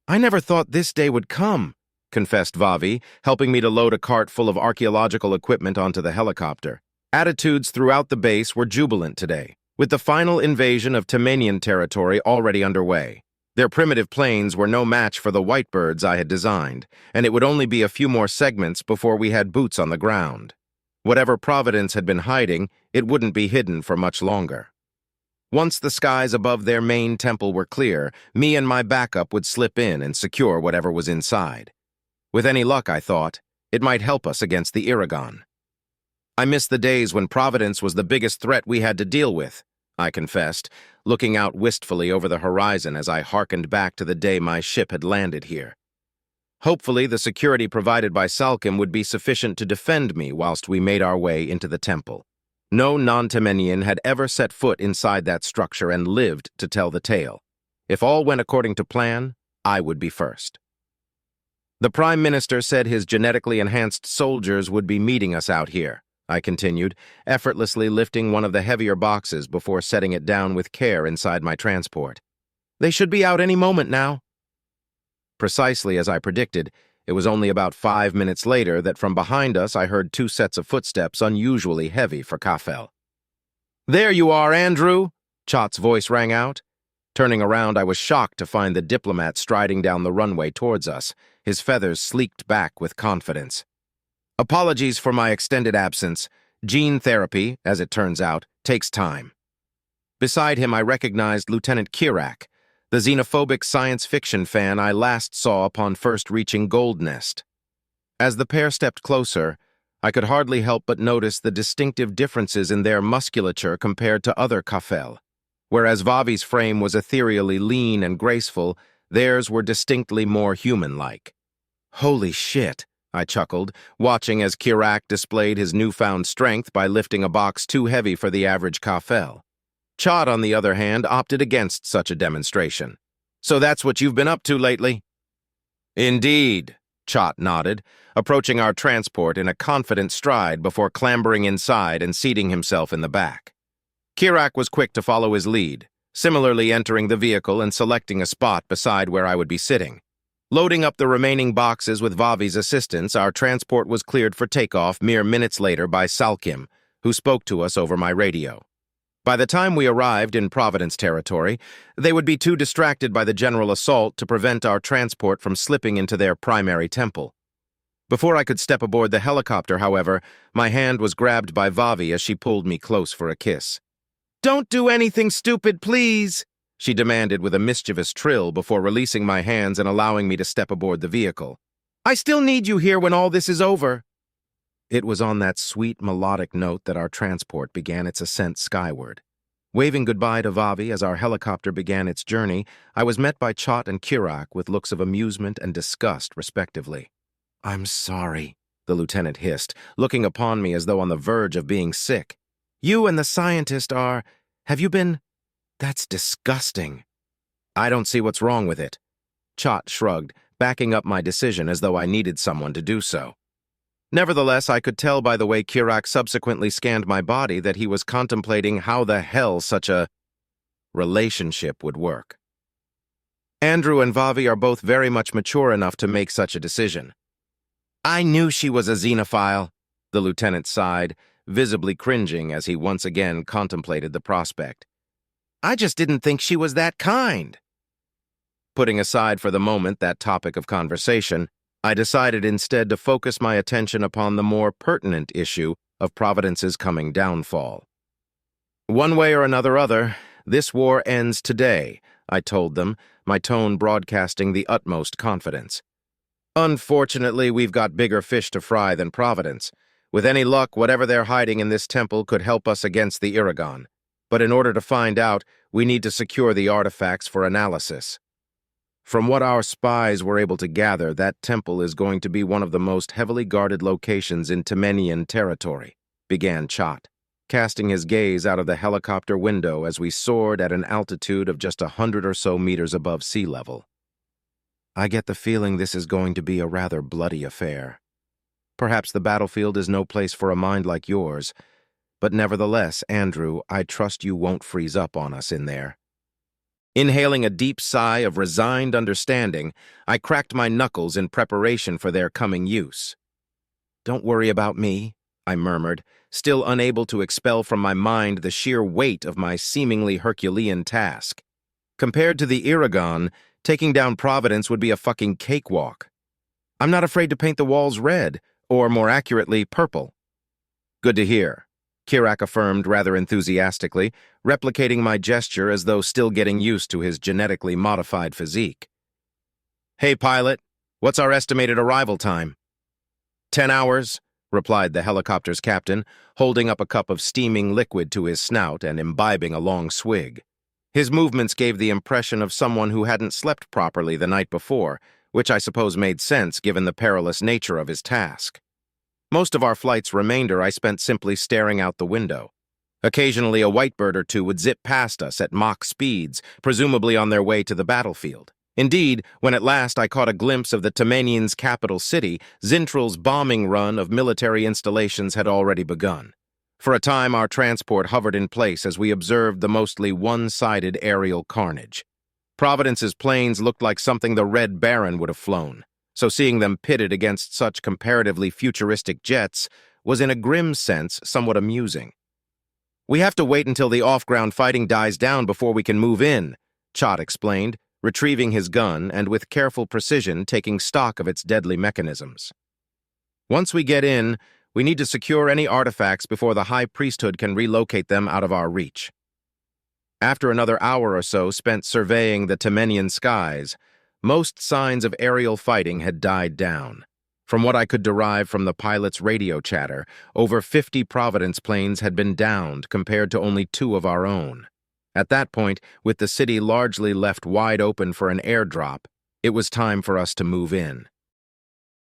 I never thought this day would come, confessed Vavi, helping me to load a cart full of archaeological equipment onto the helicopter. Attitudes throughout the base were jubilant today, with the final invasion of Temanian territory already underway. Their primitive planes were no match for the whitebirds I had designed, and it would only be a few more segments before we had boots on the ground. Whatever Providence had been hiding, it wouldn't be hidden for much longer. Once the skies above their main temple were clear, me and my backup would slip in and secure whatever was inside. With any luck, I thought, it might help us against the Iragon. I missed the days when Providence was the biggest threat we had to deal with, I confessed, looking out wistfully over the horizon as I hearkened back to the day my ship had landed here. Hopefully, the security provided by Salkim would be sufficient to defend me whilst we made our way into the temple. No non-Temenian had ever set foot inside that structure and lived to tell the tale. If all went according to plan, I would be first. The Prime Minister said his genetically enhanced soldiers would be meeting us out here, I continued, effortlessly lifting one of the heavier boxes before setting it down with care inside my transport. They should be out any moment now. Precisely as I predicted, it was only about 5 minutes later that from behind us I heard 2 sets of footsteps unusually heavy for Kafel. "There you are, Andrew!" Chot's voice rang out. Turning around, I was shocked to find the diplomat striding down the runway towards us, his feathers sleeked back with confidence. "Apologies for my extended absence. Gene therapy, as it turns out, takes time." Beside him I recognized Lieutenant Kirak, the xenophobic science fiction fan I last saw upon first reaching Gold Nest. As the pair stepped closer, I could hardly help but notice the distinctive differences in their musculature compared to other Kafel. Whereas Vavi's frame was ethereally lean and graceful, theirs were distinctly more human-like. "Holy shit," I chuckled, watching as Kirak displayed his newfound strength by lifting a box too heavy for the average Kafel. Chot, on the other hand, opted against such a demonstration. "So that's what you've been up to lately?" "Indeed," Chot nodded, approaching our transport in a confident stride before clambering inside and seating himself in the back. Kirak was quick to follow his lead, similarly entering the vehicle and selecting a spot beside where I would be sitting. Loading up the remaining boxes with Vavi's assistance, our transport was cleared for takeoff mere minutes later by Salkim, who spoke to us over my radio. By the time we arrived in Providence territory, they would be too distracted by the general assault to prevent our transport from slipping into their primary temple. Before I could step aboard the helicopter, however, my hand was grabbed by Vavi as she pulled me close for a kiss. "Don't do anything stupid, please," she demanded with a mischievous trill before releasing my hands and allowing me to step aboard the vehicle. "I still need you here when all this is over." It was on that sweet, melodic note that our transport began its ascent skyward. Waving goodbye to Vavi as our helicopter began its journey, I was met by Chot and Kirak with looks of amusement and disgust, respectively. "I'm sorry," the lieutenant hissed, looking upon me as though on the verge of being sick. "You and the scientist are... Have you been... That's disgusting." "I don't see what's wrong with it." Chot shrugged, backing up my decision as though I needed someone to do so. Nevertheless, I could tell by the way Kirak subsequently scanned my body that he was contemplating how the hell such a relationship would work. Andrew and Vavi are both very much mature enough to make such a decision. "I knew she was a xenophile," the lieutenant sighed, visibly cringing as he once again contemplated the prospect. "I just didn't think she was that kind." Putting aside for the moment that topic of conversation, I decided instead to focus my attention upon the more pertinent issue of Providence's coming downfall. "One way or another, this war ends today," I told them, my tone broadcasting the utmost confidence. "Unfortunately, we've got bigger fish to fry than Providence. With any luck, whatever they're hiding in this temple could help us against the Iragon. But in order to find out, we need to secure the artifacts for analysis. From what our spies were able to gather, that temple is going to be one of the most heavily guarded locations in Temenian territory," began Chot, casting his gaze out of the helicopter window as we soared at an altitude of just 100 or so meters above sea level. "I get the feeling this is going to be a rather bloody affair. Perhaps the battlefield is no place for a mind like yours, but nevertheless, Andrew, I trust you won't freeze up on us in there." Inhaling a deep sigh of resigned understanding, I cracked my knuckles in preparation for their coming use. "Don't worry about me," I murmured, still unable to expel from my mind the sheer weight of my seemingly Herculean task. Compared to the Iragon, taking down Providence would be a fucking cakewalk. I'm not afraid to paint the walls red, or more accurately, purple. Good to hear, Kirak affirmed rather enthusiastically, replicating my gesture as though still getting used to his genetically modified physique. "Hey, pilot, what's our estimated arrival time?" 10 hours, replied the helicopter's captain, holding up a cup of steaming liquid to his snout and imbibing a long swig. His movements gave the impression of someone who hadn't slept properly the night before, which I suppose made sense given the perilous nature of his task. Most of our flight's remainder I spent simply staring out the window. Occasionally a white bird or two would zip past us at Mach speeds, presumably on their way to the battlefield. Indeed, when at last I caught a glimpse of the Temanians' capital city, Zintral's bombing run of military installations had already begun. For a time, our transport hovered in place as we observed the mostly one-sided aerial carnage. Providence's planes looked like something the Red Baron would have flown, so seeing them pitted against such comparatively futuristic jets was in a grim sense somewhat amusing. "We have to wait until the off-ground fighting dies down before we can move in," Chott explained, retrieving his gun and with careful precision taking stock of its deadly mechanisms. "Once we get in, we need to secure any artifacts before the High Priesthood can relocate them out of our reach." After another hour or so spent surveying the Temenian skies, most signs of aerial fighting had died down. From what I could derive from the pilot's radio chatter, over 50 Providence planes had been downed compared to only 2 of our own. At that point, with the city largely left wide open for an airdrop, it was time for us to move in.